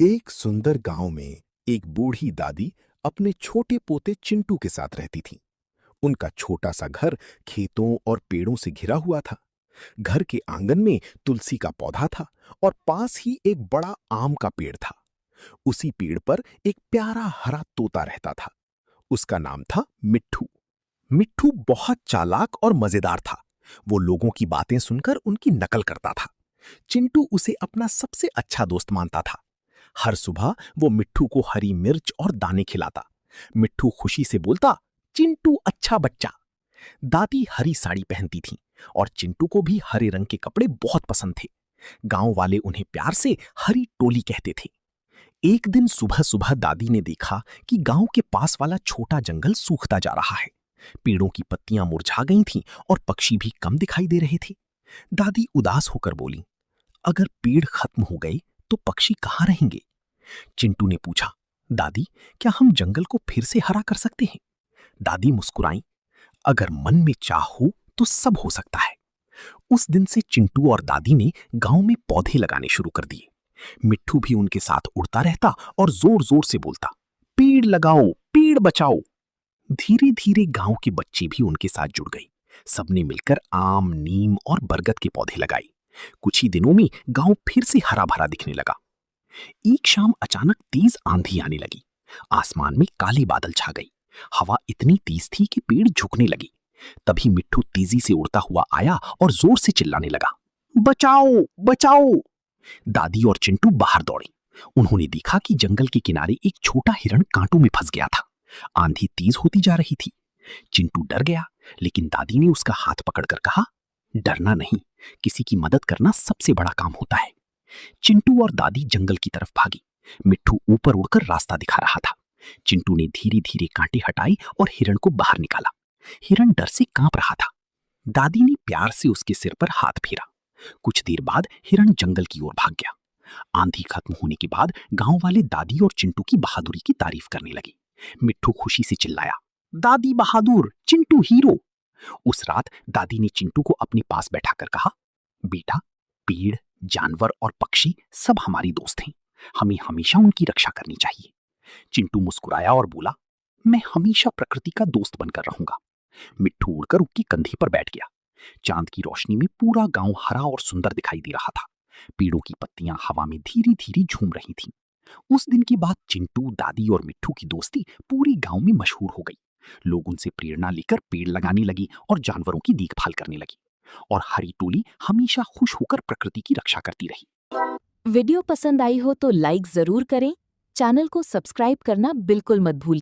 एक सुंदर गांव में एक बूढ़ी दादी अपने छोटे पोते चिंटू के साथ रहती थी। उनका छोटा सा घर खेतों और पेड़ों से घिरा हुआ था। घर के आंगन में तुलसी का पौधा था और पास ही एक बड़ा आम का पेड़ था। उसी पेड़ पर एक प्यारा हरा तोता रहता था। उसका नाम था मिट्ठू। मिट्ठू बहुत चालाक और मजेदार था। वो लोगों की बातें सुनकर उनकी नकल करता था। चिंटू उसे अपना सबसे अच्छा दोस्त मानता था। हर सुबह वो मिट्ठू को हरी मिर्च और दाने खिलाता। मिट्ठू खुशी से बोलता, चिंटू अच्छा बच्चा। दादी हरी साड़ी पहनती थी और चिंटू को भी हरे रंग के कपड़े बहुत पसंद थे। गांव वाले उन्हें प्यार से हरी टोली कहते थे। एक दिन सुबह सुबह दादी ने देखा कि गांव के पास वाला छोटा जंगल सूखता जा रहा है। पेड़ों की पत्तियां मुरझा गई थीं और पक्षी भी कम दिखाई दे रहे थे। दादी उदास होकर बोली, अगर पेड़ खत्म हो गए तो पक्षी कहाँ रहेंगे? चिंटू ने पूछा, दादी, क्या हम जंगल को फिर से हरा कर सकते हैं? दादी मुस्कुराई, अगर मन में चाह हो तो सब हो सकता है। उस दिन से चिंटू और दादी ने गांव में पौधे लगाने शुरू कर दिए। मिट्ठू भी उनके साथ उड़ता रहता और जोर जोर से बोलता, पेड़ लगाओ, पेड़ बचाओ। धीरे धीरे गांव के बच्चे भी उनके साथ जुड़ गए। सबने मिलकर आम, नीम और बरगद के पौधे लगाए। कुछ ही दिनों में गांव फिर से हरा भरा दिखने लगा। एक शाम अचानक तेज आंधी आने लगी। आसमान में काले बादल छा गई। हवा इतनी तेज थी कि पेड़ झुकने लगे। तभी मिट्ठू तेजी से उड़ता हुआ आया और जोर से चिल्लाने लगा, बचाओ बचाओ। दादी और चिंटू बाहर दौड़े। उन्होंने देखा कि जंगल के किनारे एक छोटा हिरण कांटों में फंस गया था। आंधी तेज होती जा रही थी। चिंटू डर गया, लेकिन दादी ने उसका हाथ पकड़कर कहा, डरना नहीं, किसी की मदद करना सबसे बड़ा काम होता है। चिंटू और दादी जंगल की तरफ भागी। मिट्ठू ऊपर उड़कर रास्ता दिखा रहा था। चिंटू ने धीरे धीरे कांटे हटाए और हिरण को बाहर निकाला। हिरण डर से कांप रहा था। दादी ने प्यार से उसके सिर पर हाथ फेरा। कुछ देर बाद हिरण जंगल की ओर भाग गया। आंधी खत्म होने के बाद गांव वाले दादी और चिंटू की बहादुरी की तारीफ करने लगे। मिट्ठू खुशी से चिल्लाया, दादी बहादुर, चिंटू हीरो। उस रात दादी ने चिंटू को अपने पास बैठाकर कहा, बेटा, पेड़, जानवर और पक्षी सब हमारी दोस्त हैं। हमें हमेशा उनकी रक्षा करनी चाहिए। चिंटू मुस्कुराया और बोला, मैं हमेशा प्रकृति का दोस्त बनकर रहूंगा। मिट्ठू उड़कर उसके कंधे पर बैठ गया। चांद की रोशनी में पूरा गांव हरा और सुंदर दिखाई दे रहा था। पेड़ों की पत्तियां हवा में धीरे धीरे झूम रही थीं। उस दिन के बाद चिंटू, दादी और मिट्ठू की दोस्ती पूरे गांव में मशहूर हो गई। लोग उनसे प्रेरणा लेकर पेड़ लगाने लगे और जानवरों की देखभाल करने लगे। और हरी टोली हमेशा खुश होकर प्रकृति की रक्षा करती रही। वीडियो पसंद आई हो तो लाइक जरूर करें। चैनल को सब्सक्राइब करना बिल्कुल मत भूलिए।